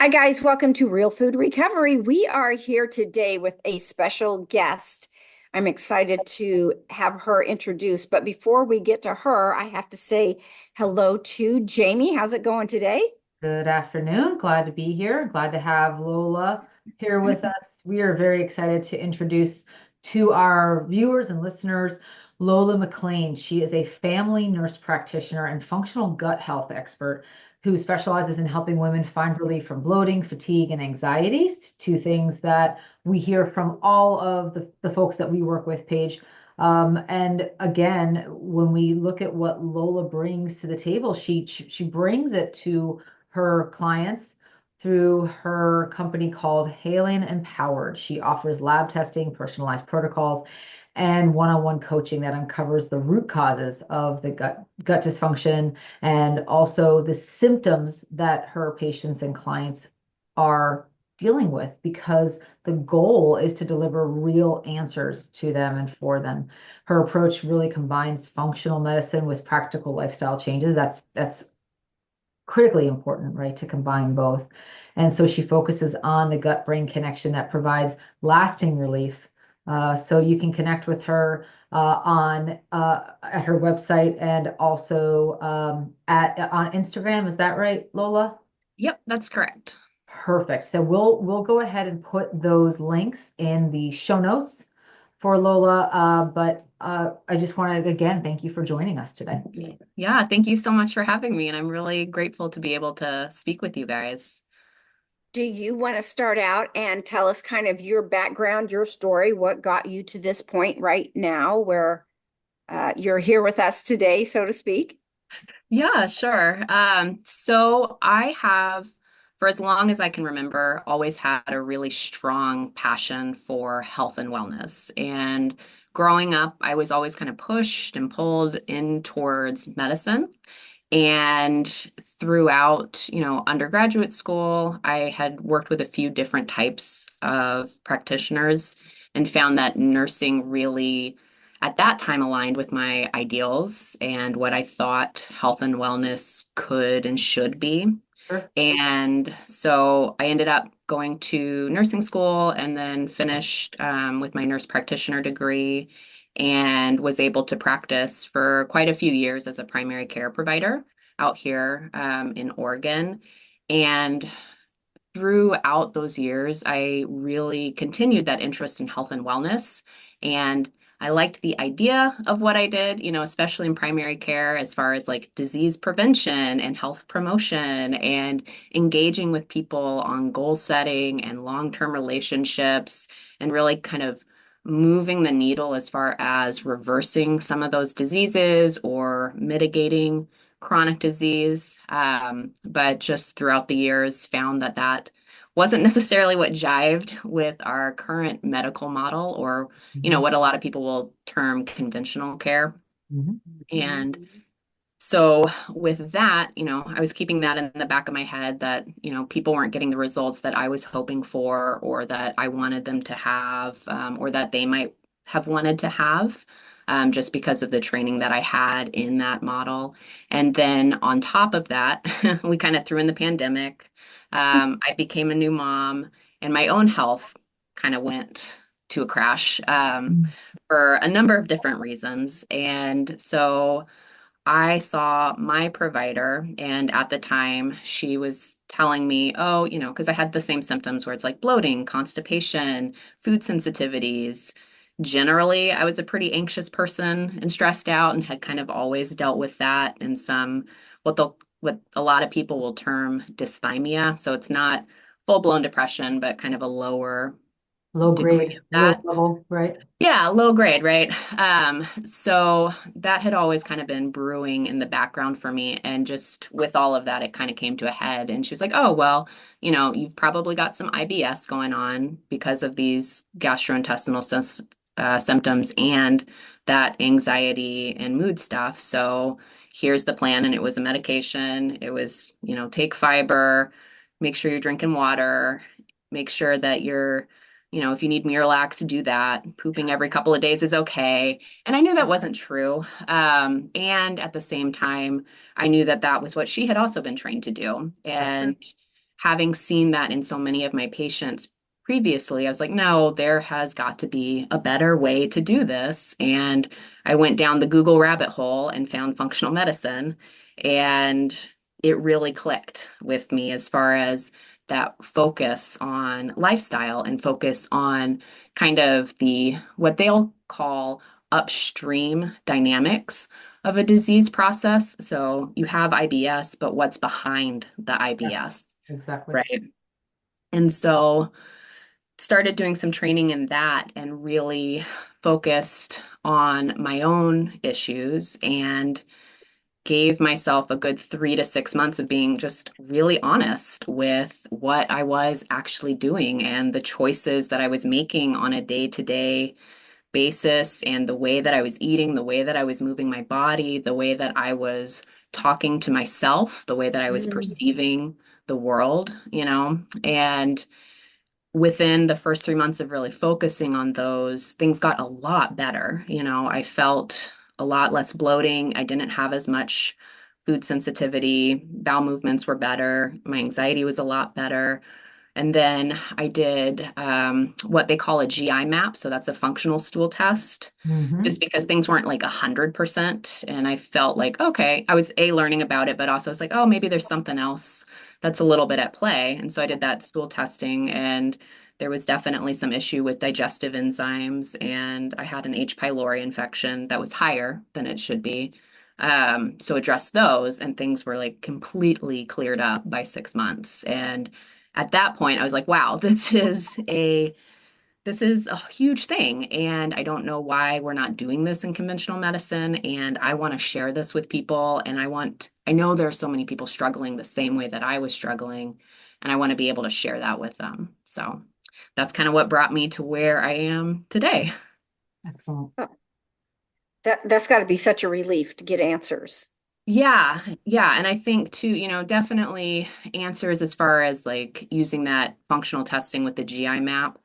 Hi, guys. Welcome to Real Food Recovery. We are here today with a special guest. I'm excited to have her introduced. But before we get to her, I have to say hello to Jamie. How's it going today? Good afternoon. Glad to be here. Glad to have Lola here with us. We are very excited to introduce to our viewers and listeners Lola MacLean. She is a family nurse practitioner and functional gut health expert who specializes in helping women find relief from bloating, fatigue, and anxieties, two things that we hear from all of the folks that we work with, Paige. And again, when we look at what Lola brings to the table, she brings it to her clients through her company called Halen Empowered. She offers lab testing, personalized protocols, and one-on-one coaching that uncovers the root causes of the gut dysfunction and also the symptoms that her patients and clients are dealing with because the goal is to deliver real answers to them and for them. Her approach really combines functional medicine with practical lifestyle changes. That's critically important, right, to combine both. And so she focuses on the gut brain connection that provides lasting relief. So you can connect with her on at her website and also at on Instagram. Is that right, Lola? Yep, that's correct. Perfect. So we'll go ahead and put those links in the show notes for Lola. But I just want to again thank you for joining us today. Yeah, thank you so much for having me, and I'm really grateful to be able to speak with you guys. Do you want to start out and tell us kind of your background, your story, what got you to this point right now where you're here with us today, so to speak? Yeah, sure. So I have, for as long as I can remember, always had a really strong passion for health and wellness. And growing up, I was always kind of pushed and pulled in towards medicine. And throughout, undergraduate school, I had worked with a few different types of practitioners and found that nursing really, at that time, aligned with my ideals and what I thought health and wellness could and should be. Sure. And so I ended up going to nursing school and then finished with my nurse practitioner degree and was able to practice for quite a few years as a primary care provider out here in Oregon. And throughout those years, I really continued that interest in health and wellness. And I liked the idea of what I did, especially in primary care, as far as like disease prevention and health promotion and engaging with people on goal setting and long-term relationships and really kind of moving the needle as far as reversing some of those diseases or mitigating chronic disease. But just throughout the years, found that that wasn't necessarily what jived with our current medical model or, Mhm. what a lot of people will term conventional care. Mhm. And so with that, I was keeping that in the back of my head that, people weren't getting the results that I was hoping for or that I wanted them to have, or that they might have wanted to have, just because of the training that I had in that model. And then on top of that, we kind of threw in the pandemic. I became a new mom, and my own health kind of went to a crash, for a number of different reasons. And so I saw my provider, and at the time, she was telling me, oh, because I had the same symptoms where it's like bloating, constipation, food sensitivities. Generally, I was a pretty anxious person and stressed out and had kind of always dealt with that and some what a lot of people will term dysthymia. So it's not full-blown depression, but kind of a lower Low degree grade, of low that. level, right? Yeah, low grade, right? So that had always kind of been brewing in the background for me. And just with all of that, it kind of came to a head. And she was like, oh, well, you've probably got some IBS going on because of these gastrointestinal symptoms and that anxiety and mood stuff. So here's the plan. And it was a medication. It was, take fiber, make sure you're drinking water, make sure that you're if you need Miralax, do that. Pooping every couple of days is okay. And I knew that wasn't true. And at the same time, I knew that that was what she had also been trained to do. Right. And having seen that in so many of my patients previously, I was like, no, there has got to be a better way to do this. And I went down the Google rabbit hole and found functional medicine. And it really clicked with me as far as that focus on lifestyle and focus on kind of the what they'll call upstream dynamics of a disease process. So you have IBS, but what's behind the Yeah, IBS, exactly. right? And so started doing some training in that and really focused on my own issues and gave myself a good 3 to 6 months of being just really honest with what I was actually doing and the choices that I was making on a day-to-day basis and the way that I was eating, the way that I was moving my body, the way that I was talking to myself, the way that I was Mm. perceiving the world, and within the first 3 months of really focusing on those, things got a lot better. I felt a lot less bloating. I didn't have as much food sensitivity. Bowel movements were better. My anxiety was a lot better. And then I did what they call a GI map. So that's a functional stool test, Hmm. just because things weren't like 100%. And I felt like, okay, I was learning about it, but also I was like, oh, maybe there's something else that's a little bit at play. And so I did that stool testing, and there was definitely some issue with digestive enzymes. And I had an H. pylori infection that was higher than it should be. So addressed those, and things were like completely cleared up by 6 months. And at that point, I was like, wow, this is a huge thing. And I don't know why we're not doing this in conventional medicine. And I want to share this with people. And I know there are so many people struggling the same way that I was struggling. And I want to be able to share that with them. So that's kind of what brought me to where I am today. Excellent. Oh, that's got to be such a relief to get answers. Yeah, yeah. And I think too, definitely answers as far as like using that functional testing with the GI map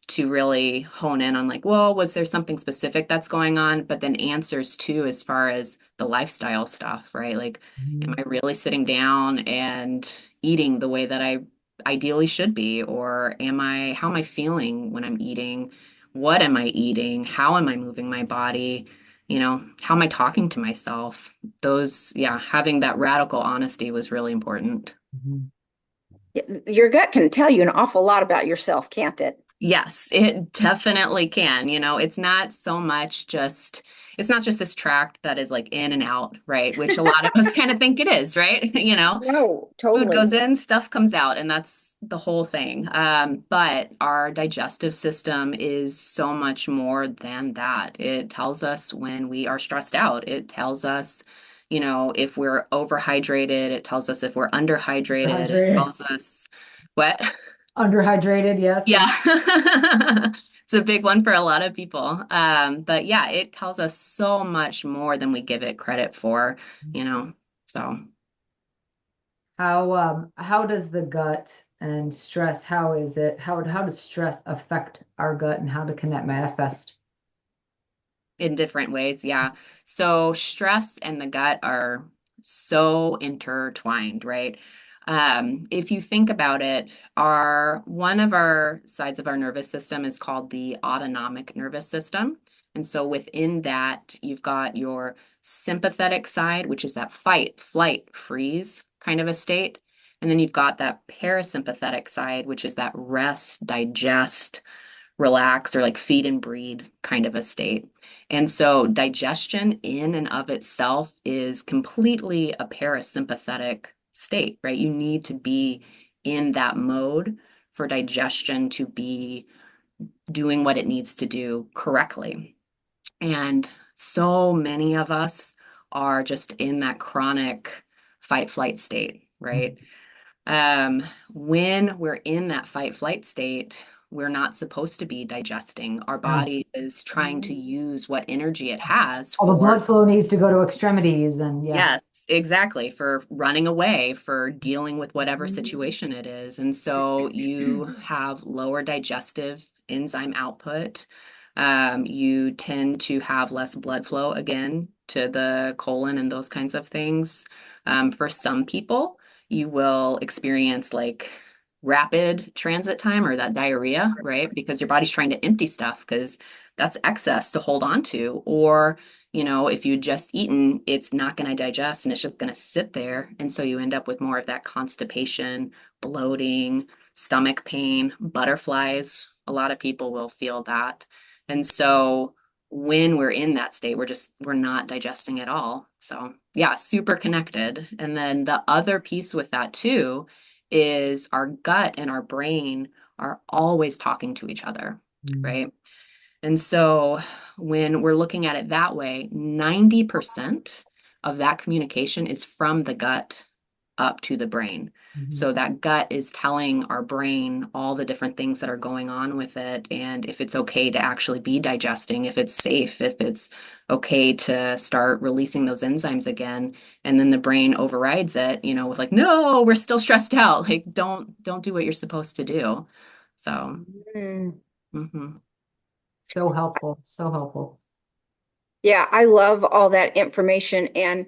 to really hone in on like, well, was there something specific that's going on? But then answers too, as far as the lifestyle stuff, right? Like, am Mhm. I really sitting down and eating the way that I ideally should be? Or how am I feeling when I'm eating? What am I eating? How am I moving my body? How am I talking to myself? Yeah, having that radical honesty was really important. Mhm. Your gut can tell you an awful lot about yourself, can't it? Yes, it definitely can. It's not just this tract that is like in and out, right? Which a lot of us kind of think it is, right? No, Food totally. goes in, stuff comes out, and that's the whole thing. But our digestive system is so much more than that. It tells us when we are stressed out. It tells us, if we're overhydrated. It tells us if we're underhydrated. It Underhydrated. tells us what? Underhydrated, yes. Yeah. It's a big one for a lot of people. But yeah, it tells us so much more than we give it credit for, you know. So. How does the gut and stress, how does stress affect our gut, and can that manifest? In different ways, yeah. So stress and the gut are so intertwined, right? If you think about it, our one of our sides of our nervous system is called the autonomic nervous system. And so within that, you've got your sympathetic side, which is that fight, flight, freeze kind of a state. And then you've got that parasympathetic side, which is that rest, digest, relax, or like feed and breed kind of a state. And so digestion in and of itself is completely a parasympathetic state, right? You need to be in that mode for digestion to be doing what it needs to do correctly. And so many of us are just in that chronic fight flight state, right? Um, when we're in that fight flight state, we're not supposed to be digesting. Our No. body is trying to use what energy it has All the for, blood flow needs to go to extremities, and yeah. yes, exactly, for running away, for dealing with whatever situation it is. And so you have lower digestive enzyme output. You tend to have less blood flow again to the colon and those kinds of things. For some people, you will experience like rapid transit time or that diarrhea, right? Because your body's trying to empty stuff because that's excess to hold on to. Or, if you just eaten, it's not going to digest and it's just going to sit there. And so you end up with more of that constipation, bloating, stomach pain, butterflies. A lot of people will feel that. And so when we're in that state, we're not digesting at all. So yeah, super connected. And then the other piece with that too is our gut and our brain are always talking to each other, Mm. right? And so when we're looking at it that way, 90% of that communication is from the gut up to the brain. Mhm. So that gut is telling our brain all the different things that are going on with it, and if it's okay to actually be digesting, if it's safe, if it's okay to start releasing those enzymes again. And then the brain overrides it, with like, no, we're still stressed out. Like, don't do what you're supposed to do. So, Mm. mhm. So helpful. So helpful. Yeah, I love all that information. And,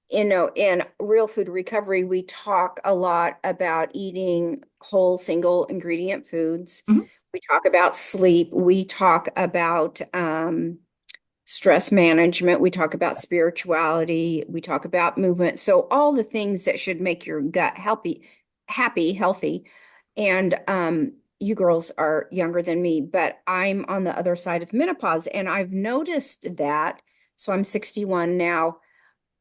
in Real Food Recovery, we talk a lot about eating whole single ingredient foods. Mhm. We talk about sleep. We talk about stress management. We talk about spirituality. We talk about movement. So all the things that should make your gut happy, healthy. And you girls are younger than me, but I'm on the other side of menopause, and I've noticed that. So I'm 61 now.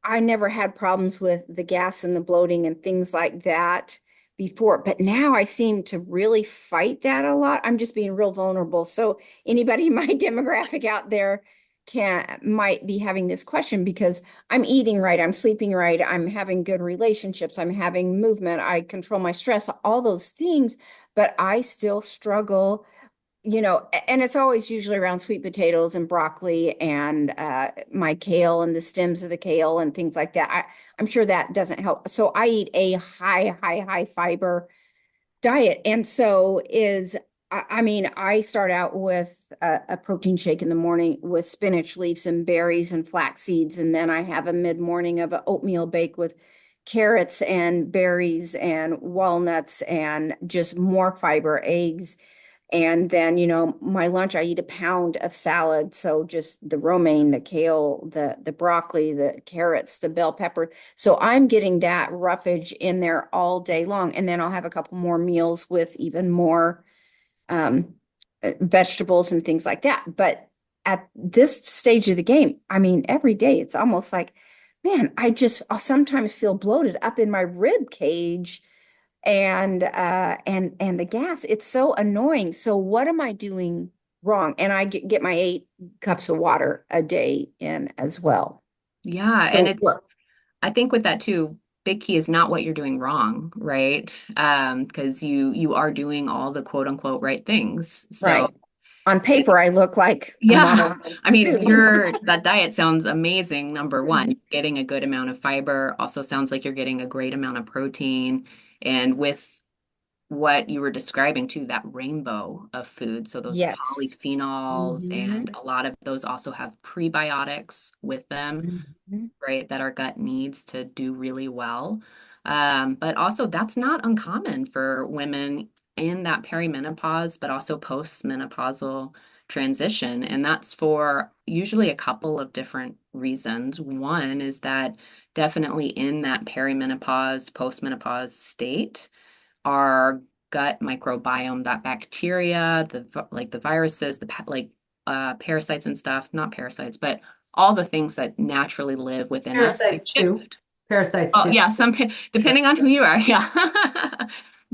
I never had problems with the gas and the bloating and things like that before, but now I seem to really fight that a lot. I'm just being real vulnerable. So anybody in my demographic out there might be having this question because I'm eating right, I'm sleeping right, I'm having good relationships, I'm having movement, I control my stress, all those things, but I still struggle, and it's always usually around sweet potatoes and broccoli and my kale and the stems of the kale and things like that. I'm sure that doesn't help. So I eat a high fiber diet. And so I mean, I start out with a protein shake in the morning with spinach leaves and berries and flax seeds. And then I have a mid-morning of an oatmeal bake with carrots and berries and walnuts and just more fiber, eggs. And then, my lunch, I eat a pound of salad. So just the romaine, the kale, the broccoli, the carrots, the bell pepper. So I'm getting that roughage in there all day long. And then I'll have a couple more meals with even more um, vegetables and things like that. But at this stage of the game, I mean, every day it's almost like, man, I'll sometimes feel bloated up in my rib cage and the gas, it's so annoying. So what am I doing wrong? And I get my 8 cups of water a day in as well. Yeah, and So what? I think with that too, big key is not what you're doing wrong, right? Because you are doing all the quote unquote right things. So Right. On paper, I look like a model yeah, I mean, substitute. that diet sounds amazing. Number one, getting a good amount of fiber, also sounds like you're getting a great amount of protein. And with what you were describing too, that rainbow of food. So those Yes. polyphenols, and Mhm. a lot of those also have prebiotics with them, Mhm. right, that our gut needs to do really well. But also, that's not uncommon for women in that perimenopause, but also postmenopausal transition. And that's for usually a couple of different reasons. One is that definitely in that perimenopause, postmenopause state, our gut microbiome, that bacteria, like the viruses, parasites and stuff, not parasites, but all the things that naturally live within us, they Parasites too. shift. Parasites Oh, too. yeah, Sure. depending on who you are, yeah.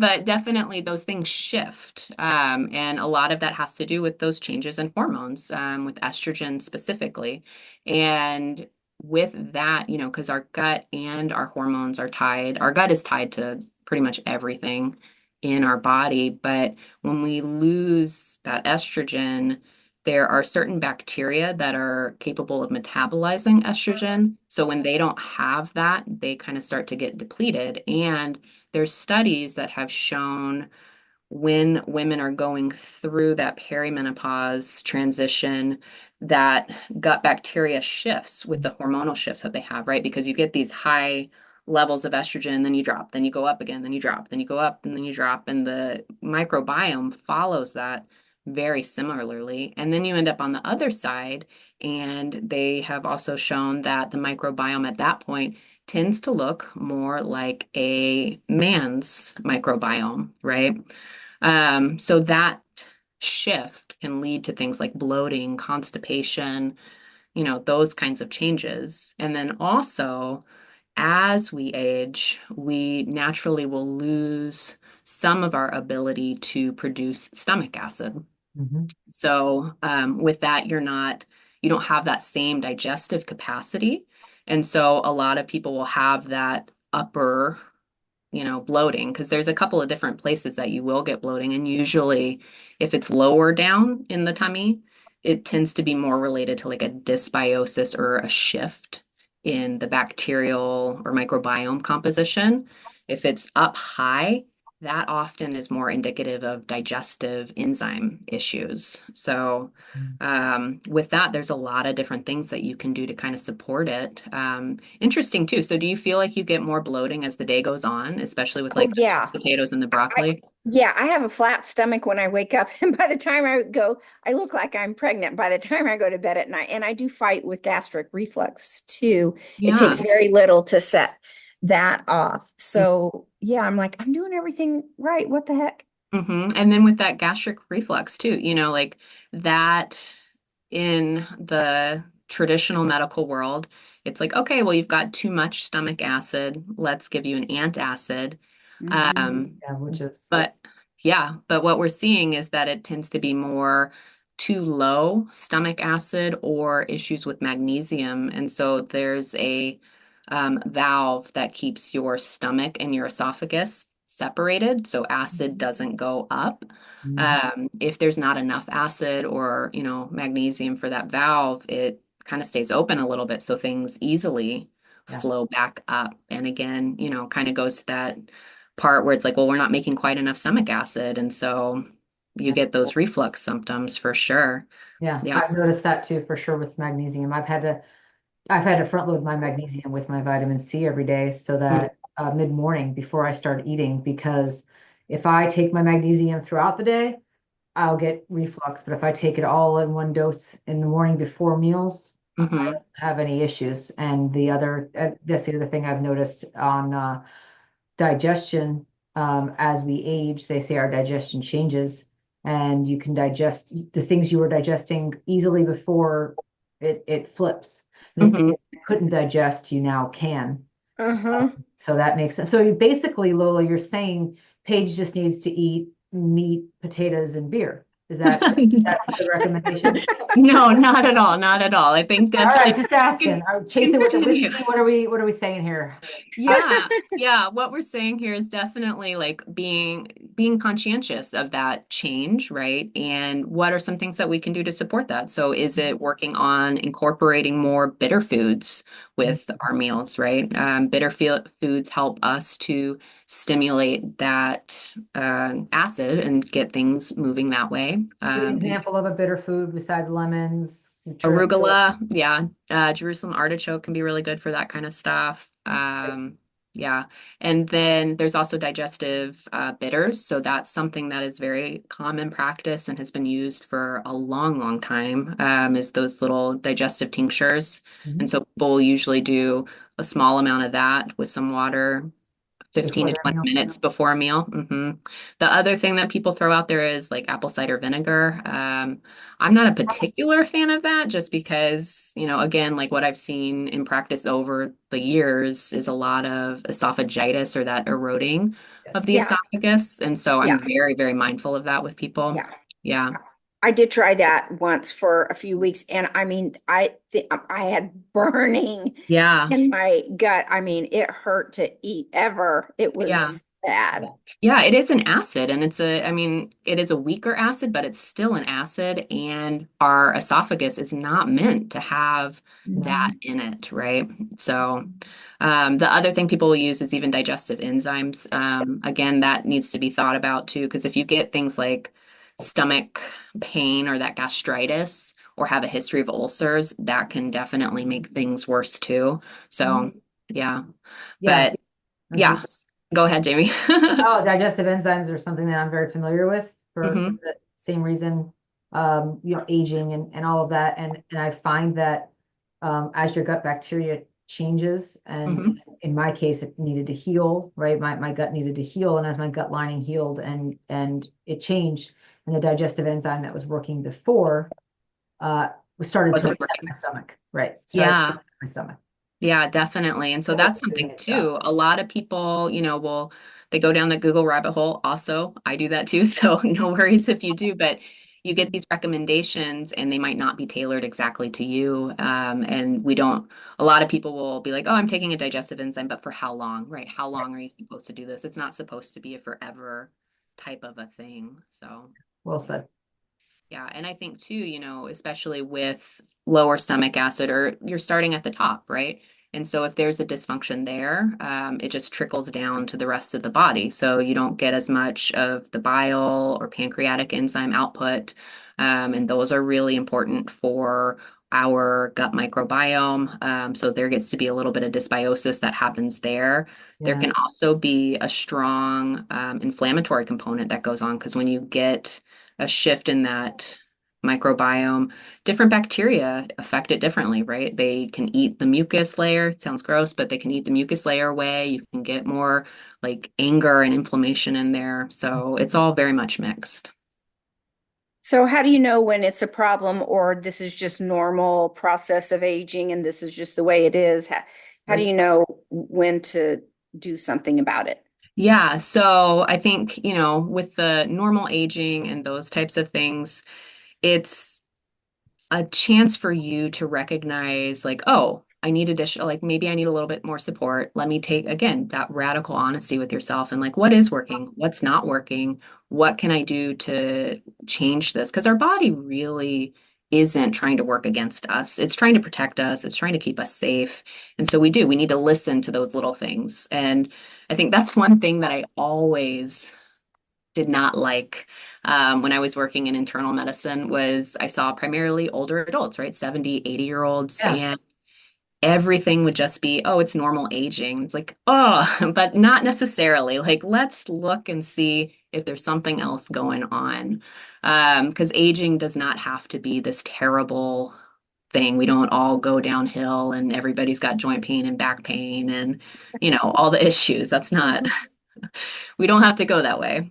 But definitely those things shift. And a lot of that has to do with those changes in hormones, with estrogen specifically. And with that, because our gut and our hormones are tied, our gut is tied to pretty much everything in our body. But when we lose that estrogen, there are certain bacteria that are capable of metabolizing estrogen. So when they don't have that, they kind of start to get depleted. And there's studies that have shown when women are going through that perimenopause transition, that gut bacteria shifts with the hormonal shifts that they have, right? Because you get these high levels of estrogen, then you drop, then you go up again, then you drop, then you go up, and then you drop. And the microbiome follows that very similarly. And then you end up on the other side, and they have also shown that the microbiome at that point tends to look more like a man's microbiome, right? So that shift can lead to things like bloating, constipation, those kinds of changes. And then also, as we age, we naturally will lose some of our ability to produce stomach acid. Mhm. So, with that, you don't have that same digestive capacity. And so a lot of people will have that upper bloating, because there's a couple of different places that you will get bloating. And usually, if it's lower down in the tummy, it tends to be more related to like a dysbiosis or a shift in the bacterial or microbiome composition. If it's up high, that often is more indicative of digestive enzyme issues. So, with that, there's a lot of different things that you can do to kind of support it. Interesting too. So do you feel like you get more bloating as the day goes on, especially with Oh like the yeah. sweet potatoes and the I, broccoli? yeah, I have a flat stomach when I wake up, and by the time I go, I look like I'm pregnant by the time I go to bed at night. And I do fight with gastric reflux too. It Yeah. takes very little to set that off. So yeah, I'm like, I'm doing everything right. What the heck? And then with that gastric reflux too, like that in the traditional medical world, it's like, okay, well, you've got too much stomach acid. Let's give you an antacid. Hmm. Um, Yeah, which is, but yeah, but what we're seeing is that it tends to be more too low stomach acid or issues with magnesium. And so there's a valve that keeps your stomach and your esophagus separated so acid doesn't go up. Mhm. If there's not enough acid or, magnesium for that valve, it kind of stays open a little bit so things easily Yeah, flow back up. And again, kind of goes to that part where it's like, well, we're not making quite enough stomach acid. And so you yeah. get those reflux symptoms for sure. Yeah, Yeah. I've noticed that too for sure with magnesium. I've had to front load my magnesium with my vitamin C every day so Mm. that mid-morning before I start eating, because if I take my magnesium throughout the day, I'll get reflux. But if I take it all in one dose in the morning before meals, I Hmm. don't have any issues. And that's the other thing I've noticed on digestion. As we age, they say our digestion changes, and you can digest the things you were digesting easily before it flips. The things Hmm. you couldn't digest, you now can. Uh-huh. So that makes sense. So basically, Lola, you're saying Paige just needs to eat meat, potatoes, and beer. That's the recommendation? No, not at all. Not at all. I think All right, definitely just asking. Chase it with the continue. whiskey. What are we saying here? Yeah, yeah. What we're saying here is definitely like being conscientious of that change, right? And what are some things that we can do to support that? So is it working on incorporating more bitter foods with our meals, right? Foods help us to stimulate that acid and get things moving that way. Give me an example of a bitter food besides lemons, citrus. Arugula, yeah. Jerusalem artichoke can be really good for that kind of stuff. Yeah. And then there's also digestive bitters. So that's something that is very common practice and has been used for a long, long time, is those little digestive tinctures. And Mhm. so people usually do a small amount of that with some water, 15 Before to their 20 meal. minutes before a meal. The other thing that people throw out there is like apple cider vinegar. I'm not a particular fan of that just because, again, like what I've seen in practice over the years is a lot of esophagitis or that eroding Yes. of the Yeah, esophagus. And so yeah, I'm very, very mindful of that with people. yeah. Yeah. I did try that once for a few weeks, and I mean, I think I had burning Yeah. in my gut. I mean, it hurt to eat ever. It Yeah. was bad. Yeah, it is an acid and I mean, it is a weaker acid, but it's still an acid. And our esophagus is not meant to have that Mhm. in it, right? So, the other thing people will use is even digestive enzymes. Again, that needs to be thought about too, because if you get things like stomach pain or that gastritis or have a history of ulcers, that can definitely make things worse too. So, Yeah. Yeah. But And so, yeah, go ahead, Jamie. oh, digestive enzymes are something that I'm very familiar with for hmm the same reason, aging and all of that. And I find that as your gut bacteria changes, and hmm in my case, it needed to heal, right? My gut needed to heal. And as my gut lining healed and it changed, and the digestive enzyme that was working before uh started to Wasn't upset working. my stomach, right? Started to Yeah. upset my stomach. Yeah, definitely. And so It was that's something doing its job. too. A lot of people, will they go down the Google rabbit hole also. I do that too. So no worries if you do, but you get these recommendations and they might not be tailored exactly to you. And a lot of people will be like, oh, I'm taking a digestive enzyme, but for how long, right? How long are you supposed to do this? It's not supposed to be a forever type of a thing. So. Well said. Yeah, and I think too, especially with lower stomach acid, or you're starting at the top, right? And so if there's a dysfunction there, it just trickles down to the rest of the body. So you don't get as much of the bile or pancreatic enzyme output. And those are really important for our gut microbiome. So there gets to be a little bit of dysbiosis that happens there. There Yeah. can also be a strong inflammatory component that goes on because when you get a shift in that microbiome, different bacteria affect it differently, right? They can eat the mucus layer. It sounds gross, but they can eat the mucus layer away. You can get more like anger and inflammation in there. So it's all very much mixed. So how do you know when it's a problem or this is just normal process of aging and this is just the way it is? How do Good. you know when to do something about it? Yeah, so I think, with the normal aging and those types of things, it's a chance for you to recognize like, oh, I need additional, like maybe I need a little bit more support. Let me take again that radical honesty with yourself and like what is working, what's not working, what can I do to change this? Because our body really isn't trying to work against us. It's trying to protect us, it's trying to keep us safe. And so we need to listen to those little things. And I think that's one thing that I always did not like when I was working in internal medicine was I saw primarily older adults, right? 70, 80-year-olds. Yeah. And everything would just be, oh, it's normal aging. It's like, oh, but not necessarily. Like, let's look and see if there's something else going on. Because aging does not have to be this terrible thing. We don't all go downhill and everybody's got joint pain and back pain and, all the issues. That's not we don't have to go that way.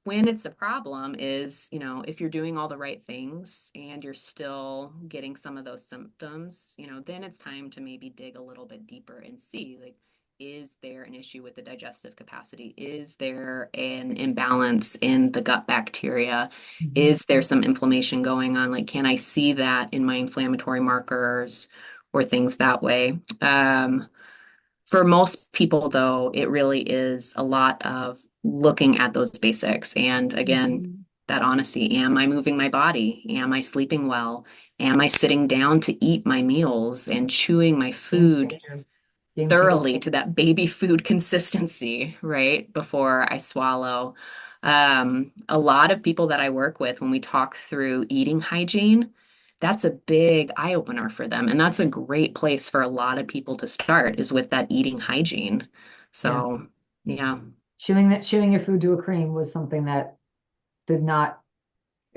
When it's a problem is, if you're doing all the right things and you're still getting some of those symptoms, then it's time to maybe dig a little bit deeper and see, like, is there an issue with the digestive capacity? Is there an imbalance in the gut bacteria? Mhm. Is there some inflammation going on? Like, can I see that in my inflammatory markers or things that way? For most people, though, it really is a lot of looking at those basics. And again, Mhm. that honesty. Am I moving my body? Am I sleeping well? Am I sitting down to eat my meals and chewing my Game food changer. Game changer. thoroughly to that baby food consistency, right? Before I swallow. A lot of people that I work with, when we talk through eating hygiene, that's a big eye opener for them. And that's a great place for a lot of people to start is with that eating hygiene. Yeah. So, yeah. Chewing your food to a cream was something that did not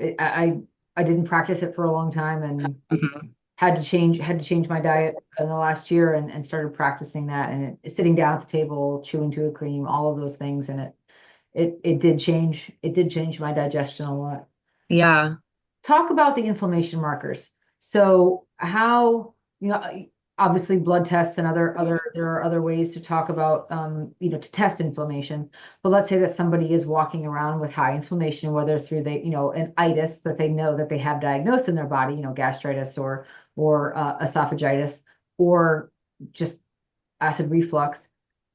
I didn't practice it for a long time and Mhm. had to change my diet in the last year and started practicing that and sitting down at the table, chewing to a cream, all of those things, and it did change my digestion a lot. Yeah. Talk about the inflammation markers. So how, obviously blood tests and there are other ways to talk about, to test inflammation. But let's say that somebody is walking around with high inflammation, whether through an itis that they know that they have diagnosed in their body, gastritis or esophagitis, or just acid reflux,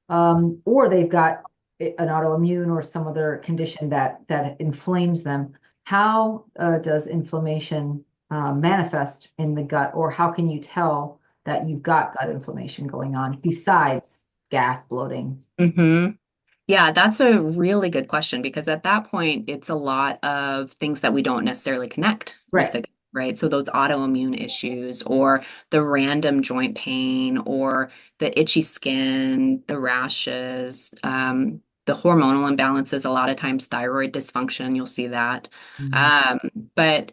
or they've got an autoimmune or some other condition that inflames them. How does inflammation manifest in the gut, or how can you tell that you've got gut inflammation going on besides gas, bloating? hmm Yeah, that's a really good question because at that point, it's a lot of things that we don't necessarily connect with Right. the gut. right? So those autoimmune issues or the random joint pain or the itchy skin, the rashes, the hormonal imbalances, a lot of times thyroid dysfunction, you'll see that. Mhm. Um, but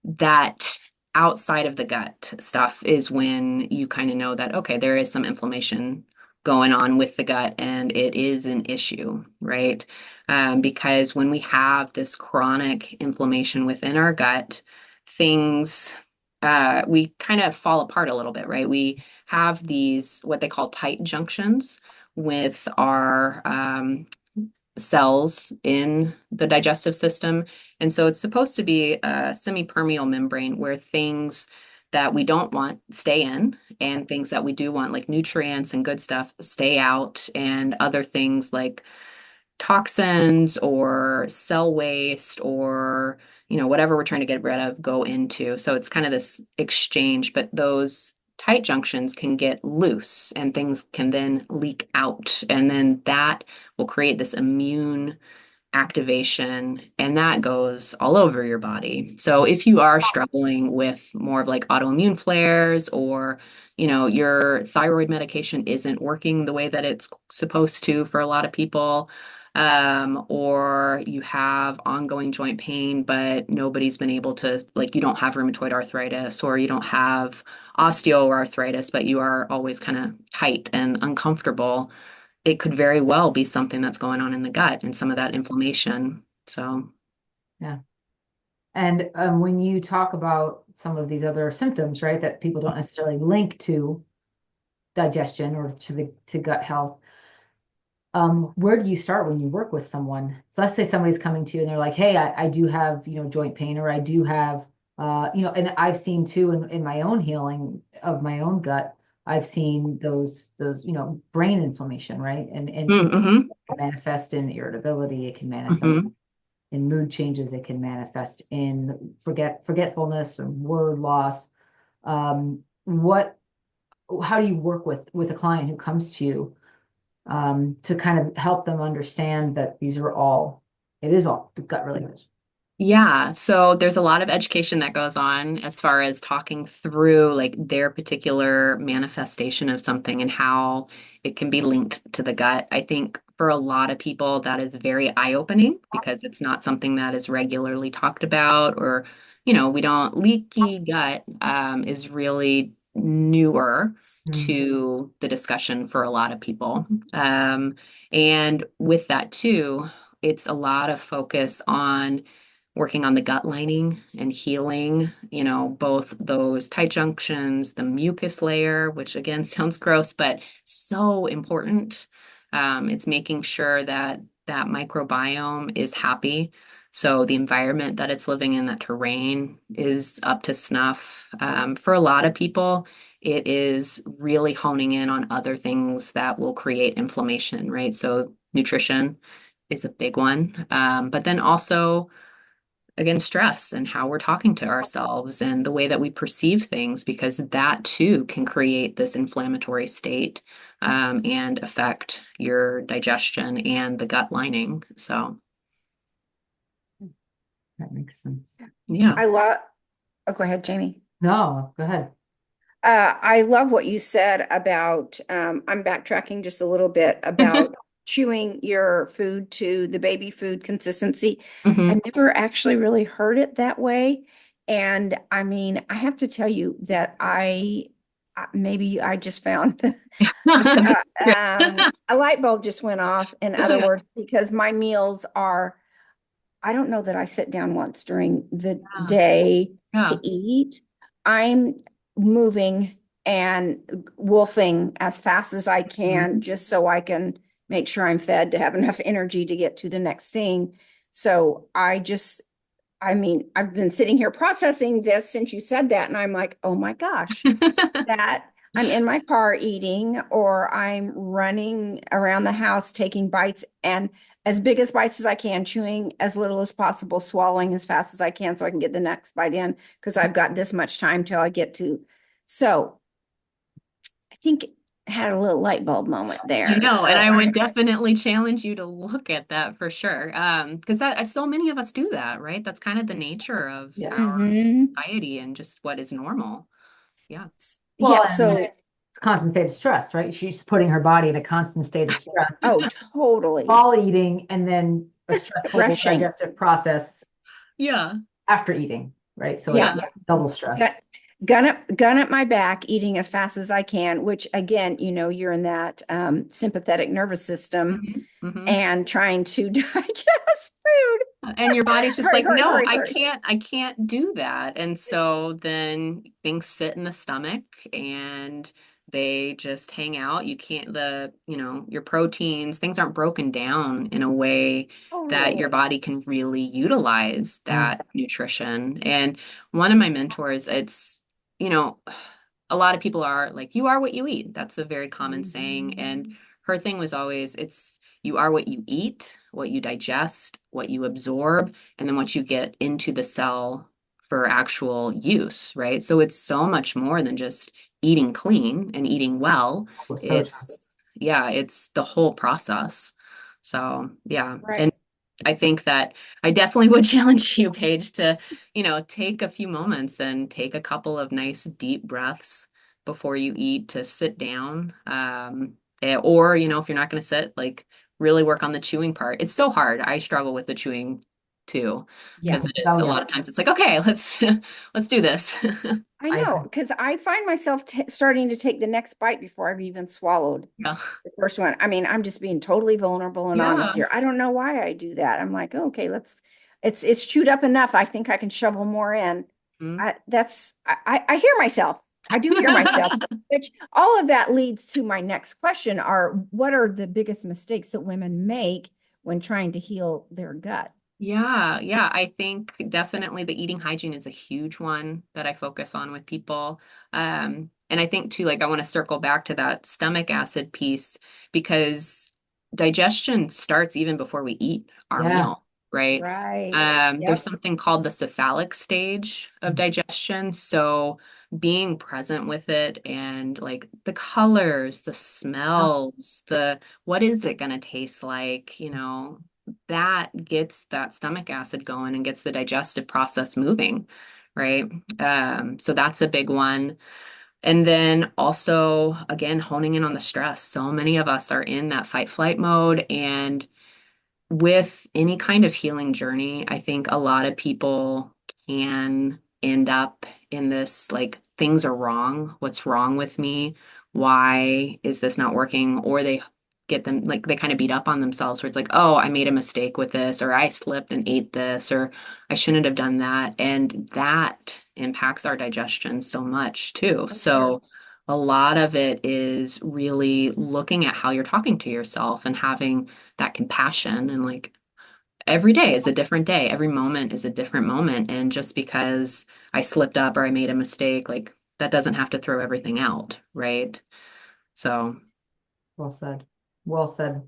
that outside of the gut stuff is when you kind of know that, okay, there is some inflammation going on with the gut and it is an issue, right? Because when we have this chronic inflammation within our gut, things, we kind of fall apart a little bit, right? We have these, what they call tight junctions with our cells in the digestive system. And so it's supposed to be a semi-permeable membrane where things that we don't want stay in and things that we do want, like nutrients and good stuff, stay out, and other things like toxins or cell waste or whatever we're trying to get rid of go into. So it's kind of this exchange, but those tight junctions can get loose and things can then leak out, and then that will create this immune activation, and that goes all over your body. So if you are struggling with more of like autoimmune flares, or your thyroid medication isn't working the way that it's supposed to for a lot of people, or you have ongoing joint pain but nobody's been able to, like, you don't have rheumatoid arthritis or you don't have osteoarthritis but you are always kind of tight and uncomfortable, it could very well be something that's going on in the gut and some of that inflammation. So, Yeah. And when you talk about some of these other symptoms, right, that people don't necessarily link to digestion or to gut health, where do you start when you work with someone? So let's say somebody's coming to you and they're like, hey, I do have, joint pain, or I do have, and I've seen too in my own healing of my own gut, I've seen those, brain inflammation, right? And mm-hmm, it can manifest in irritability, it can manifest mm-hmm. in mood changes, it can manifest in forgetfulness and word loss. What How do you work with a client who comes to you to kind of help them understand that it is all gut related? Yeah, so there's a lot of education that goes on as far as talking through like their particular manifestation of something and how it can be linked to the gut. I think for a lot of people that is very eye-opening because it's not something that is regularly talked about, or we don't, leaky gut is really newer Mm. to the discussion for a lot of people. And with that too, it's a lot of focus on working on the gut lining and healing, both those tight junctions, the mucus layer, which again sounds gross, but so important. It's making sure that that microbiome is happy. So the environment that it's living in, that terrain is up to snuff. For a lot of people, it is really honing in on other things that will create inflammation, right? So nutrition is a big one. But then also, again, stress and how we're talking to ourselves and the way that we perceive things, because that too can create this inflammatory state, and affect your digestion and the gut lining. So, That makes sense. yeah. I love, oh, go ahead, Jamie. No, go ahead. I love what you said about, I'm backtracking just a little bit about chewing your food to the baby food consistency. Hmm. I never actually really heard it that way. And I mean, I have to tell you that maybe I just found a light bulb just went off, in other Yeah, words, because my meals are, I don't know that I sit down once during the day to yeah. eat. I'm moving and wolfing as fast as I can Mhm. just so I can make sure I'm fed to have enough energy to get to the next thing. So I mean, I've been sitting here processing this since you said that, and I'm like, oh my gosh, that I'm in my car eating, or I'm running around the house taking bites, and as big as bites as I can, chewing as little as possible, swallowing as fast as I can so I can get the next bite in because I've got this much time till I get to. So I think had a little light bulb moment I there. know, and So, I would definitely challenge you to look at that for sure. Because that so many of us do that, right? That's kind of the nature of Yeah. our mhm. society and just what is normal. Yeah. Well, Yeah, and so, it's constant state of stress, right? She's putting her body in a constant state of stress oh, totally. while eating, and then a stressful Rushing. digestive process Yeah. after eating, right? So it's Yeah. Yeah. double Gun, stress. gun up my back, eating as fast as I can, which again, you're in that sympathetic nervous system Hmm. and trying to digest food. And your body's just Hurry, like, hurry, no, hurry, hurry. I can't do that. And so then things sit in the stomach and they just hang out. You can't, your proteins, things aren't broken down in a way that your Totally. body can really utilize Mm. that nutrition. And one of my mentors, you know, a lot of people are like, you are what you eat. That's a very common saying. And her thing was always, it's you are what you eat, what you digest, what you absorb, and then what you get into the cell for actual use, right? So it's so much more than just eating clean and eating well. Oh, so true. Yeah, it's the whole process. So, yeah. Right. And I think that I definitely would challenge you, Paige, to, take a few moments and take a couple of nice deep breaths before you eat to sit down. Or, if you're not going to sit, like really work on the chewing part. It's so hard. I struggle with the chewing too, Yeah. because it is Oh a yeah. lot of times it's like, okay, let's do this. I I know, agree. because I find myself t starting to take the next bite before I've even swallowed Yeah. the first one. I mean, I'm just being totally vulnerable and honest Yeah. here. I don't know why I do that. I'm like, oh, okay, it's chewed up enough. I think I can shovel more in. Mm. I hear myself. I do hear myself, which all of that leads to my next question what are the biggest mistakes that women make when trying to heal their gut? Yeah, yeah. I think definitely the eating hygiene is a huge one that I focus on with people. And I think too, like I want to circle back to that stomach acid piece because digestion starts even before we eat our Yeah. meal, right? Right. There's Yep. something called the cephalic stage of digestion. So being present with it and like the colors, the smells, the what is it going to taste like, that gets that stomach acid going and gets the digestive process moving, right? So that's a big one. And then also, again, honing in on the stress. So many of us are in that fight flight mode. And with any kind of healing journey, I think a lot of people can end up in this like, things are wrong. What's wrong with me? Why is this not working? Or they get them like they kind of beat up on themselves where it's like, oh, I made a mistake with this, or I slipped and ate this, or I shouldn't have done that. And that impacts our digestion so much too. For sure. So a lot of it is really looking at how you're talking to yourself and having that compassion and like every day is a different day. Every moment is a different moment. And just because I slipped up or I made a mistake, like that doesn't have to throw everything out, right? So, Well said. Well said.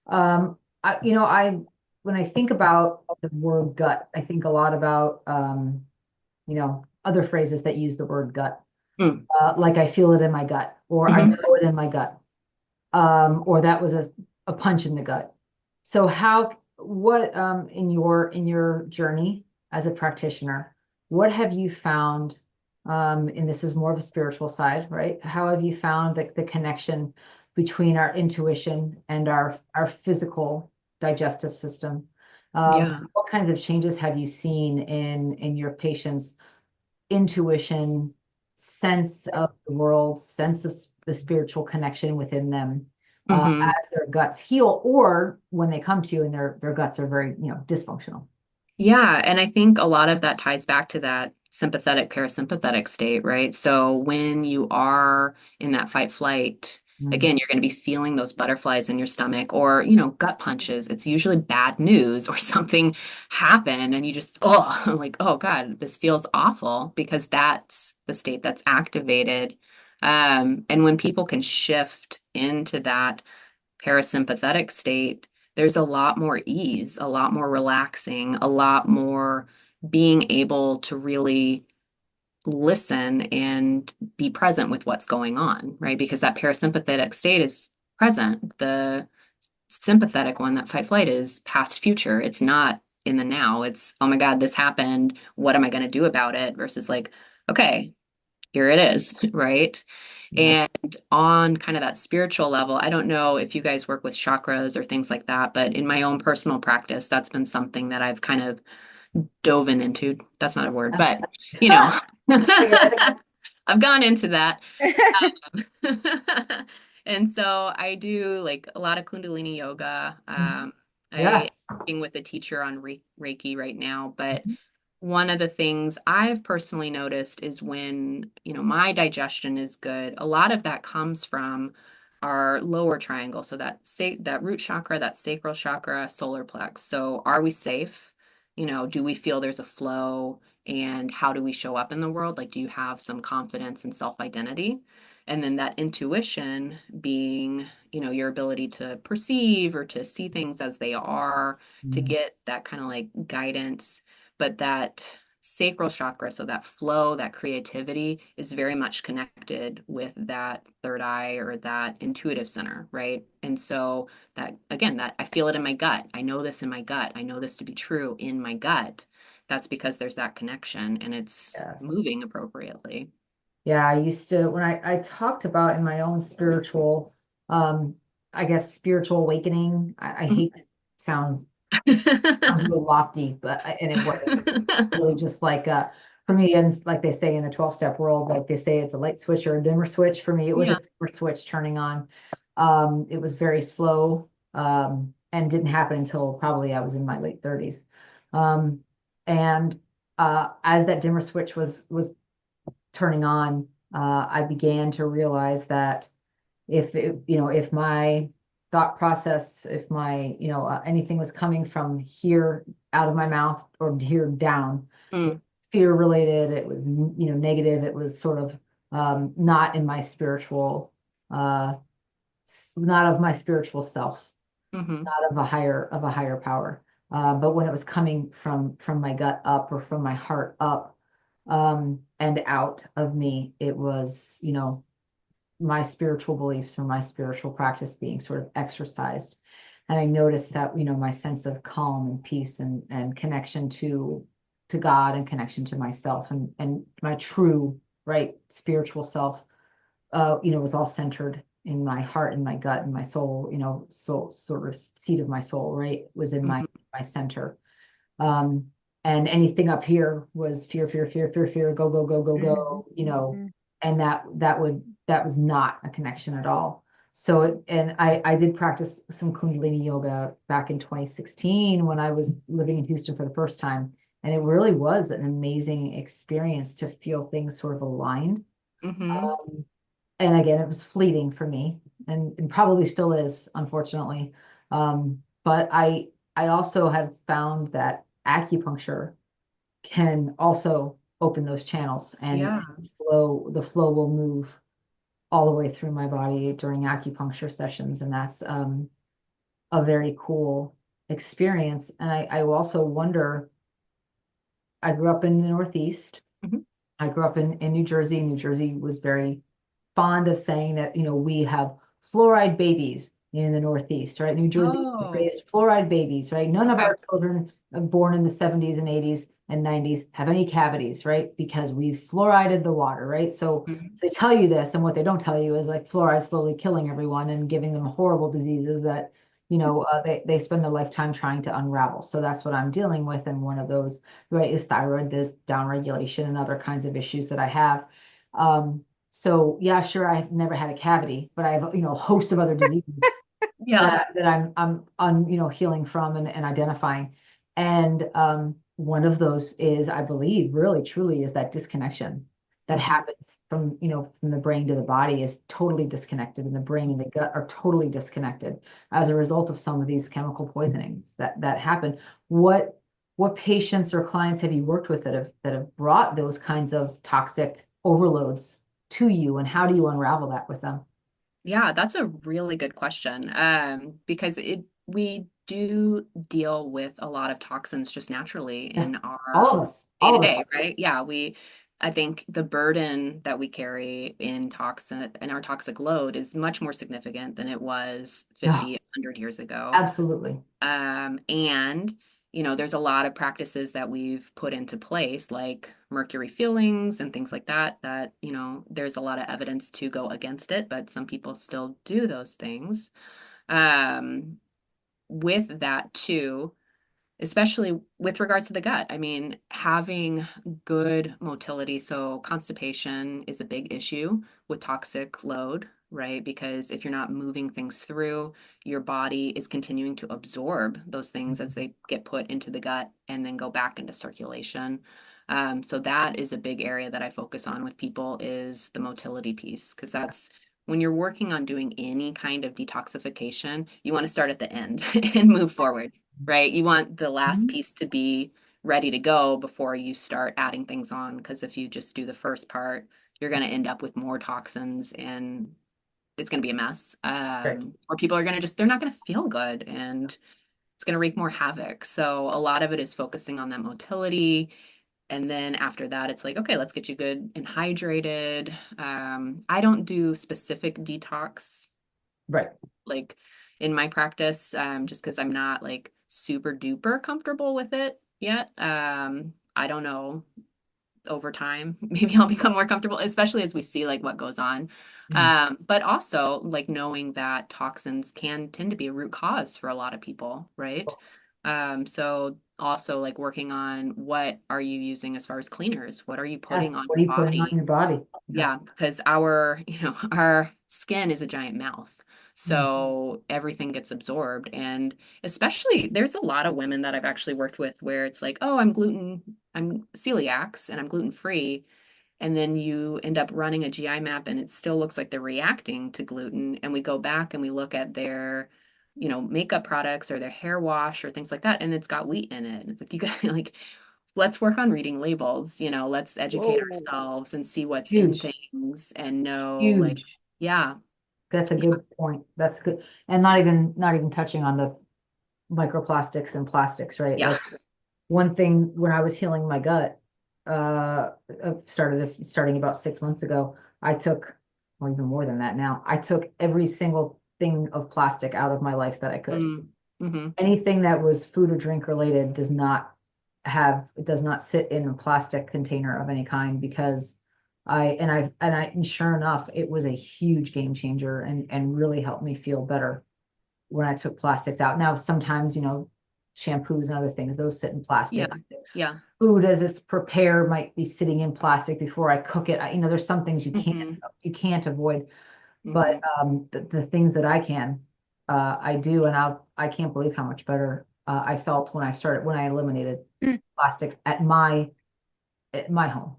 I when I think about the word gut, I think a lot about other phrases that use the word gut. mm, Like I feel it in my gut, or I mhm. know it in my gut, or that was a punch in the gut. So what in your journey as a practitioner, what have you found, and this is more of a spiritual side, right? How have you found the connection between our intuition and our physical digestive system? Yeah. What kinds of changes have you seen in your patients' intuition, sense of the world, sense of the spiritual connection within them, Hmm. as their guts heal, or when they come to you and their guts are very, dysfunctional? Yeah, and I think a lot of that ties back to that sympathetic parasympathetic state, right? So when you are in that fight flight, Mm. again, you're going to be feeling those butterflies in your stomach or, gut punches. It's usually bad news or something happened and you just, oh, like, oh God, this feels awful because that's the state that's activated. And when people can shift into that parasympathetic state, there's a lot more ease, a lot more relaxing, a lot more being able to really listen and be present with what's going on, right? Because that parasympathetic state is present. The sympathetic one, that fight flight, is past future. It's not in the now. It's, oh my God, this happened. What am I going to do about it? Versus like, okay, here it is, right? Yeah. And on kind of that spiritual level, I don't know if you guys work with chakras or things like that, but in my own personal practice, that's been something that I've kind of dove into. That's not a word, but you know, I've gone into that. And so I do like a lot of Kundalini yoga. I Yes. working with a teacher on Reiki right now, but one of the things I've personally noticed is when, my digestion is good, a lot of that comes from our lower triangle. So that root chakra, that sacral chakra, solar plex. So are we safe? Do we feel there's a flow? And how do we show up in the world? Like, do you have some confidence and self-identity? And then that intuition being, your ability to perceive or to see things as they are, to Mm. get that kind of like guidance. But that sacral chakra, so that flow, that creativity, is very much connected with that third eye or that intuitive center, right? And so that, again, that I feel it in my gut. I know this in my gut. I know this to be true in my gut. That's because there's that connection and it's Yes. moving appropriately. Yeah, I used to when I talked about in my own spiritual, um, I guess spiritual awakening. I hate to sound sounds real lofty, and it wasn't. It was really just like for me, and like they say in the 12-step world, like they say it's a light switch or a dimmer switch. For me, it was a Yeah. dimmer switch turning on. It was very slow, and didn't happen until probably I was in my late 30s. Um, and as that dimmer switch was turning on, I began to realize that if my thought process, if my, anything was coming from here out of my mouth or here down, Mm, fear related, it was, negative, it was sort of not in my spiritual, uh, not of my spiritual self, hmm not of a higher power. But when it was coming from my gut up or from my heart up, and out of me, it was, my spiritual beliefs or my spiritual practice being sort of exercised. And I noticed that, my sense of calm and peace and connection to God and connection to myself and my true, right, spiritual self, was all centered in my heart and my gut and my soul, soul sort of seat of my soul, right, was in my hmm my center. Um, and anything up here was fear, fear, fear, fear, fear, go, go, go, go, go, Mhm. and that was not a connection at all. So and I did practice some Kundalini yoga back in 2016 when I was living in Houston for the first time. And it really was an amazing experience to feel things sort of aligned. hmm Um, and again, it was fleeting for me and probably still is, unfortunately. But I also have found that acupuncture can also open those channels Yeah. and the flow will move all the way through my body during acupuncture sessions. And that's a very cool experience. And I also wonder, I grew up in the Northeast. hmm I grew up in New Jersey. New Jersey was very fond of saying that, we have fluoride babies in the Northeast, right? New Jersey Oh, raised fluoride babies, right? None of okay. our children born in the 70s and 80s and 90s have any cavities, right? Because we've fluorided the water, right? Mhm. So they tell you this, and what they don't tell you is like fluoride slowly killing everyone and giving them horrible diseases that, they spend their lifetime trying to unravel. So that's what I'm dealing with. And one of those, right, is thyroid, this downregulation and other kinds of issues that I have. So yeah, sure, I've never had a cavity, but I have, a host of other diseases Yeah. that I'm healing from and identifying. And one of those is, I believe, really truly is that disconnection that hmm happens from the brain to the body is totally disconnected, and the brain and the gut are totally disconnected as a result of some of these chemical poisonings that happen. What patients or clients have you worked with that have brought those kinds of toxic overloads to you, and how do you unravel that with them? Yeah, that's a really good question. Because we do deal with a lot of toxins just naturally Yeah, in all our of us, day all to of us. day, right? Yeah, we I think the burden that we carry in our toxic load is much more significant than it was Yeah, 50, 100 years ago. absolutely. And, there's a lot of practices that we've put into place, like mercury fillings and things like that, there's a lot of evidence to go against it, but some people still do those things. Um, with that too, especially with regards to the gut. I mean, having good motility. So constipation is a big issue with toxic load, right? Because if you're not moving things through, your body is continuing to absorb those things as they get put into the gut and then go back into circulation. So that is a big area that I focus on with people is the motility piece, because that's when you're working on doing any kind of detoxification, you want to start at the end and move forward, right? You want the last Mhm. piece to be ready to go before you start adding things on. Because if you just do the first part, you're going to end up with more toxins and it's going to be a mess. Right. Or people are going to they're not going to feel good and it's going to wreak more havoc. So a lot of it is focusing on that motility. And then after that, it's like, okay, let's get you good and hydrated. I don't do specific detox Right. like in my practice, just because I'm not like super duper comfortable with it yet. I don't know over time, maybe I'll become more comfortable, especially as we see like what goes on. Mhm. But also like knowing that toxins can tend to be a root cause for a lot of people, right? So also like working on what are you using as far as cleaners? What are you putting Yes. on What are your you putting on body? your body? Yeah, Yes. because our skin is a giant mouth. Mhm. So everything gets absorbed. And especially there's a lot of women that I've actually worked with where it's like, oh, I'm celiacs and I'm gluten free. And then you end up running a GI map and it still looks like they're reacting to gluten. And we go back and we look at their, makeup products or their hair wash or things like that, and it's got wheat in it. And it's like you got like let's work on reading labels, let's educate Whoa. ourselves and see what's in Huge, things and know like, huge. yeah, That's a yeah, good point. That's good. And not even touching on the microplastics and plastics, right? yeah. Like one thing when I was healing my gut, starting about 6 months ago, I took, or even more than that now, I took every single thing of plastic out of my life that I could. Mm, mm-hmm. Anything that was food or drink related does not sit in a plastic container of any kind because and sure enough, it was a huge game changer and really helped me feel better when I took plastics out. Now, sometimes, shampoos and other things, those sit in Yeah, plastic. yeah. Food as it's prepared might be sitting in plastic before I cook it. There's some things Mm-hmm. you can't avoid, Mm-hmm. but the things that I can, I do, and I can't believe how much better I felt when I eliminated Mm. plastics at my home.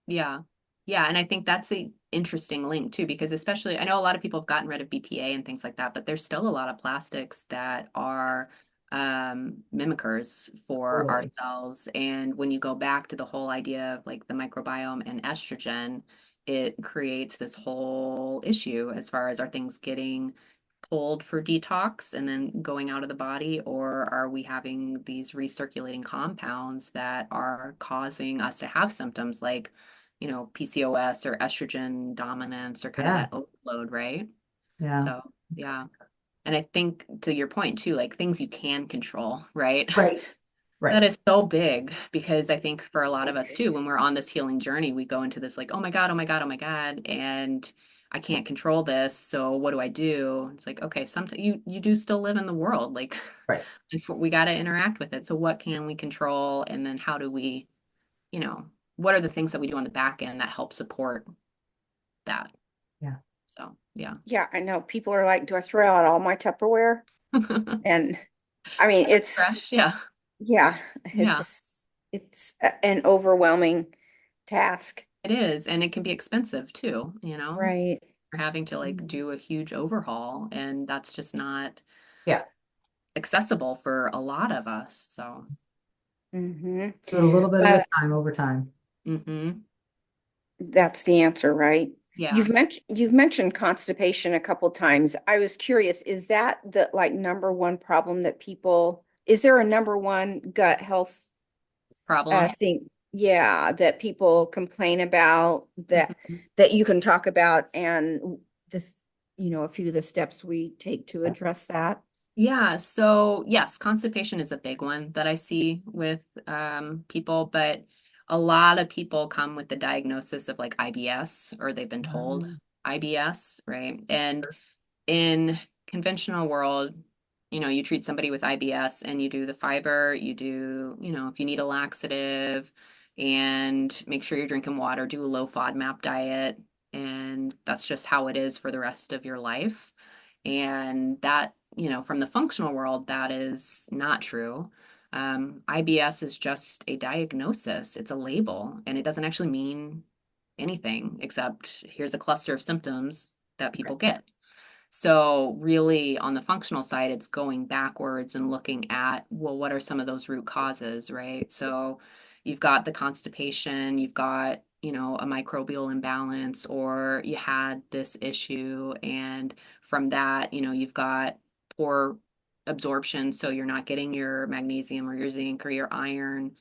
Yeah. Yeah. And I think that's a interesting link too, because especially I know a lot of people have gotten rid of BPA and things like that, but there's still a lot of plastics that are mimickers for our Totally. cells. And when you go back to the whole idea of like the microbiome and estrogen, it creates this whole issue as far as are things getting pulled for detox and then going out of the body, or are we having these recirculating compounds that are causing us to have symptoms like, PCOS or estrogen dominance or kind of Yeah, that overload, right? yeah. So, yeah. And I think to your point too, like things you can control, right? Right, That right, is so big because I think for a lot of us too, when we're on this healing journey, we go into this like, oh my God, oh my God, oh my God, and I can't control this. So what do I do? It's like, okay, sometimes you do still live in the world. Like right. we got to interact with it. So what can we control? And then how do we, you know, what are the things that we do on the back end that help support that? Yeah. So yeah. Yeah, I know. People are like, do I throw out all my Tupperware? Start And I mean, fresh. Yeah. yeah, Yeah. an overwhelming task. It is. And it can be expensive too, Right. having to like Mm. do a huge overhaul, and that's just not Yeah. accessible for a lot of us. So, Hmm. Do it a little bit at Well, a time over time. hmm, that's the answer, right? yeah, You've mentioned constipation a couple times. I was curious, is that the like number one problem that is there a number one gut health problem. thing? yeah, that people complain about Mhm. that you can talk about and the, a few of the steps we take to address that. Yeah, so yes, constipation is a big one that I see with people, but a lot of people come with the diagnosis of like IBS or they've been told Um, IBS, right? And in conventional world, you treat somebody with IBS and you do the fiber, you do, if you need a laxative and make sure you're drinking water, do a low FODMAP diet, and that's just how it is for the rest of your life. And that, from the functional world, that is not true. IBS is just a diagnosis, it's a label, and it doesn't actually mean anything except here's a cluster of symptoms that people get. So really on the functional side, it's going backwards and looking at, well, what are some of those root causes, right? So you've got the constipation, you've got, a microbial imbalance, or you had this issue. And from that, you've got poor absorption. So you're not getting your magnesium or your zinc or your iron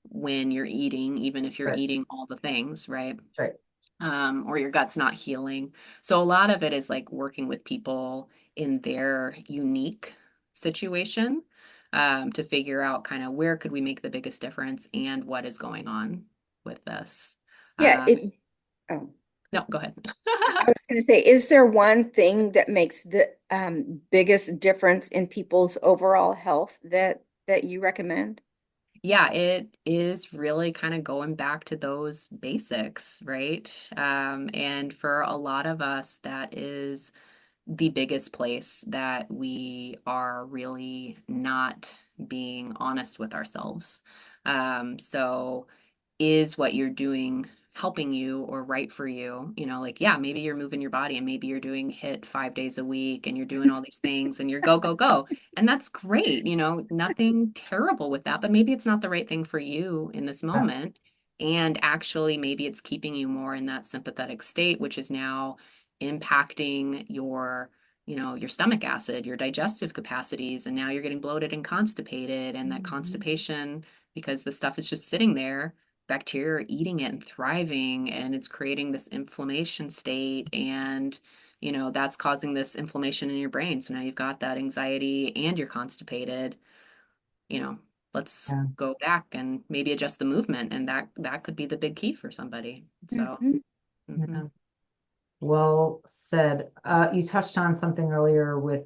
when you're eating, even if you're right, eating all the things, right? right. Or your gut's not healing. So a lot of it is like working with people in their unique situation, to figure out kind of where could we make the biggest difference and what is going on with this. Yeah, Um, oh, no, go ahead. I was going to say, is there one thing that makes the biggest difference in people's overall health that you recommend? Yeah, it is really kind of going back to those basics, right? And for a lot of us, that is the biggest place that we are really not being honest with ourselves. So is what you're doing helping you or right for you? Like, yeah, maybe you're moving your body and maybe you're doing HIIT 5 days a week and you're doing all these things and you're go, go, go. And that's great, nothing terrible with that, but maybe it's not the right thing for you in this Yeah, moment. And actually, maybe it's keeping you more in that sympathetic state, which is now impacting your stomach acid, your digestive capacities, and now you're getting bloated and constipated. And that constipation, because the stuff is just sitting there, bacteria are eating it and thriving, and it's creating this inflammation state. And, that's causing this inflammation in your brain. So now you've got that anxiety and you're constipated, you know, let's yeah, go back and maybe adjust the movement. And that could be the big key for somebody. So, Mhm. mhm. yeah. Well said. You touched on something earlier with,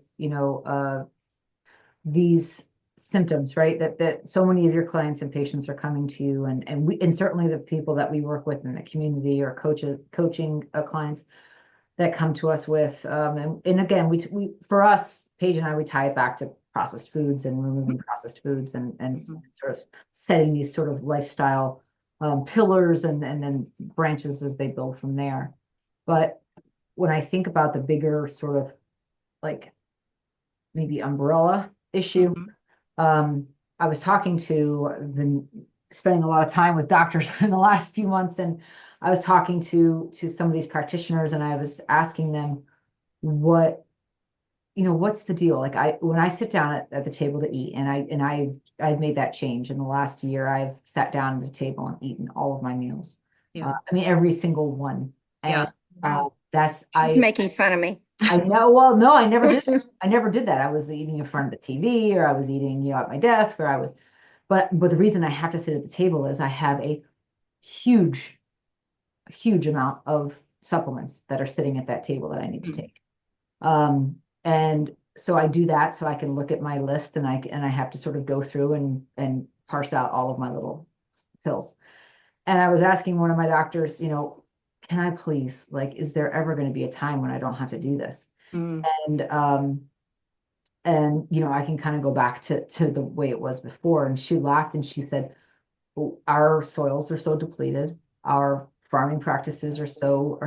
these symptoms, right? That so many of your clients and patients are coming to you, and certainly the people that we work with in the community or coaching clients that come to us with, and again, we for us, Paige and I, we tie it back to processed foods and removing processed foods and Mhm. sort of setting these sort of lifestyle pillars and then branches as they build from there. But when I think about the bigger sort of like maybe umbrella issue, Mhm. um, I was talking to, I've been spending a lot of time with doctors in the last few months, and I was talking to some of these practitioners, and I was asking them what, what's the deal? Like when I sit down at the table to eat, I've made that change in the last year. I've sat down at the table and eaten all of my meals. Yeah. I mean, every single one. And Yeah. Wow. that's She's making fun of me. I know. Well, no, I never did. I never did that. I was eating in front of the TV, or I was eating, at my desk, or I was. But the reason I have to sit at the table is I have a huge, huge amount of supplements that are sitting at that table that I need to Mhm. take. And so I do that so I can look at my list, and I have to sort of go through and parse out all of my little pills. And I was asking one of my doctors, can I please, like, is there ever going to be a time when I don't have to do this? Mm. And I can kind of go back to the way it was before. And she laughed and she said, our soils are so depleted, our farming practices are so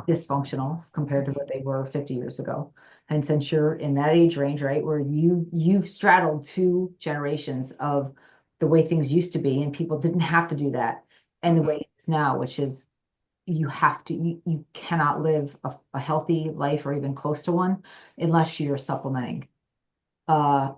dysfunctional compared to what they were 50 years ago. And since you're in that age range, right, where you've straddled two generations of the way things used to be, and people didn't have to do that, and the way Mhm. it is now, which is you cannot live a healthy life or even close to one unless you're supplementing uh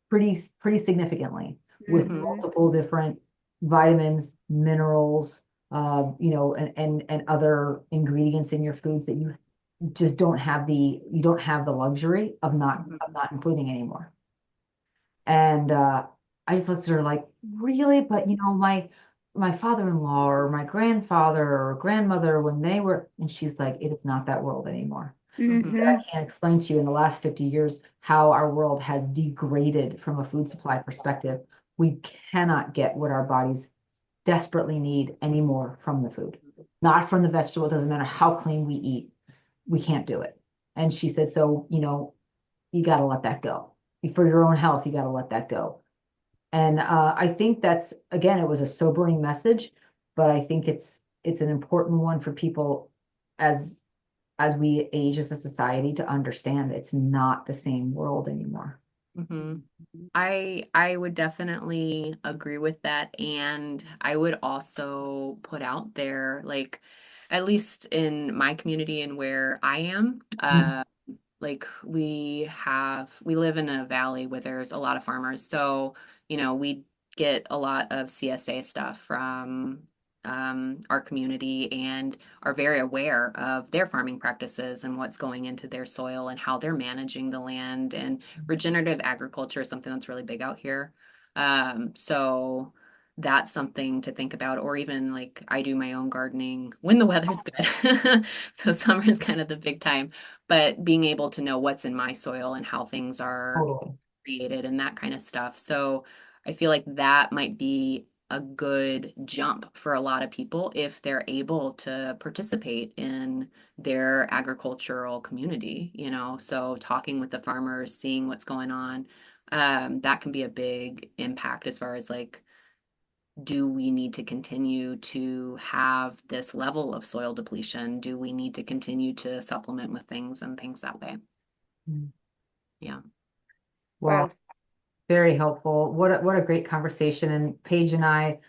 pretty significantly with Mhm. Mhm. multiple different vitamins, minerals, and other ingredients in your foods that you just don't have the luxury of Mhm. not including anymore. And I just looked at her like, really? But my father-in-law or my grandfather or grandmother, when they were, and she's like, it is not that world anymore. Mhm. I Hmm. can't explain to you in the last 50 years how our world has degraded from a food supply perspective. We cannot get what our bodies desperately need anymore from the food, not from the vegetable. It doesn't matter how clean we eat, we can't do it. And she said, so, you got to let that go. For your own health, you got to let that go. And I think that's, again, it was a sobering message, but I think it's an important one for people as we age as a society to understand it's not the same world anymore. Mhm. I would definitely agree with that. And I would also put out there, like, at least in my community and where I am, Mm. like we live in a valley where there's a lot of farmers. So, we get a lot of CSA stuff from our community and are very aware of their farming practices and what's going into their soil and how they're managing the land. And regenerative agriculture is something that's really big out here. So that's something to think about, or even like I do my own gardening when the weather's good. So summer is kind of the big time, but being able to know what's in my soil and how things are Totally. created and that kind of stuff. So I feel like that might be a good jump for a lot of people if they're able to participate in their agricultural community, So talking with the farmers, seeing what's going on, that can be a big impact as far as like, do we need to continue to have this level of soil depletion? Do we need to continue to supplement with things and things that way? Mm. Yeah. Well, Wow. very helpful. What a great conversation. And Paige and I,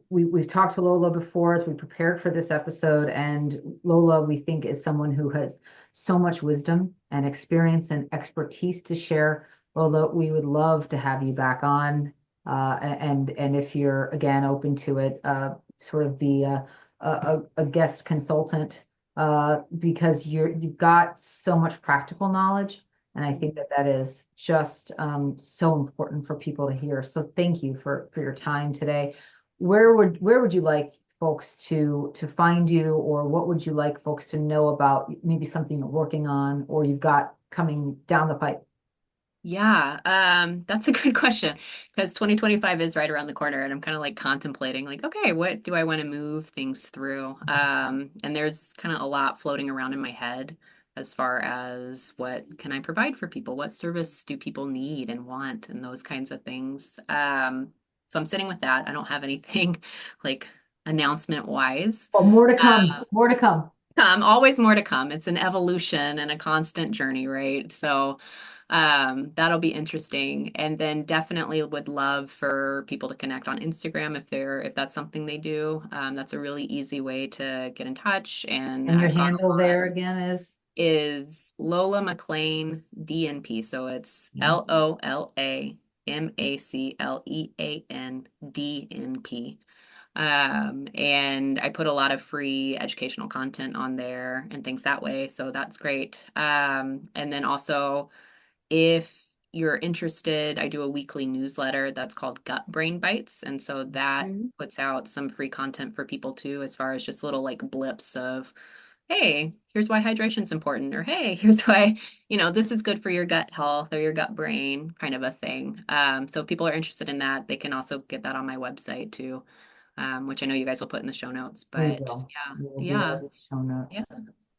we've talked to Lola before as we prepared for this episode, and Lola, we think, is someone who has so much wisdom and experience and expertise to share. Lola, we would love to have you back on, and if you're again open to it, sort of be a guest consultant, because you've got so much practical knowledge. And I think that is just so important for people to hear. So thank you for your time today. Where would you like folks to find you, or what would you like folks to know about maybe something you're working on or you've got coming down the pipe? Yeah, that's a good question because 2025 is right around the corner and I'm kind of like contemplating like, okay, what do I want to move things through? And there's kind of a lot floating around in my head as far as what can I provide for people? What service do people need and want and those kinds of things. So I'm sitting with that. I don't have anything like announcement wise. Well, more to come, more to come. Always more to come. It's an evolution and a constant journey, right? So that'll be interesting. And then definitely would love for people to connect on Instagram if that's something they do. That's a really easy way to get in touch. And And your I've got handle a lot there of again is? is Lola MacLean DNP. So it's Yeah. Lolamaclean DNP. And I put a lot of free educational content on there and things that way. So that's great. And then also, if you're interested, I do a weekly newsletter that's called Gut Brain Bites. And so that Mhm. puts out some free content for people too, as far as just little like blips of, hey, here's why hydration's important, or hey, here's why, this is good for your gut health or your gut brain kind of a thing. So if people are interested in that, they can also get that on my website too, which I know you guys will put in the show notes. We But will. yeah, We will do that yeah, in the show yeah, notes.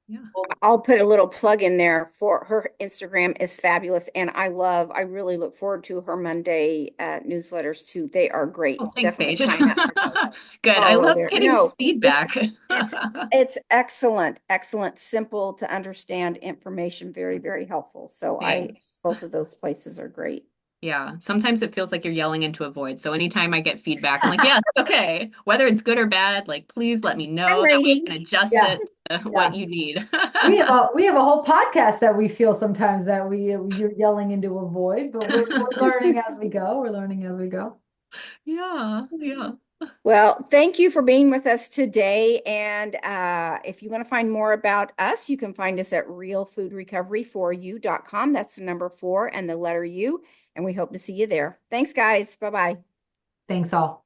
yeah. I'll put a little plug in there for her. Instagram is fabulous, and I really look forward to her Monday newsletters too. They are great. Oh, thanks, Definitely Paige. sign up for those. Good. I Oh, love there. getting No, it's feedback. it's it's excellent, excellent, simple to understand information, very, very helpful. So Thanks. both of those places are great. Yeah, sometimes it feels like you're yelling into a void. So anytime I get feedback, I'm like, yes, okay. Whether it's good or bad, like please let me I'm know. That way I reading. can adjust Yeah, it to what yeah. you need. We have a whole podcast that we feel sometimes that you're yelling into a void, but we're learning as we go. We're learning as we go. Yeah, yeah. Well, thank you for being with us today. And if you want to find more about us, you can find us at realfoodrecovery4u.com. That's the number 4 and the letter U. And we hope to see you there. Thanks, guys. Bye-bye. Thanks all.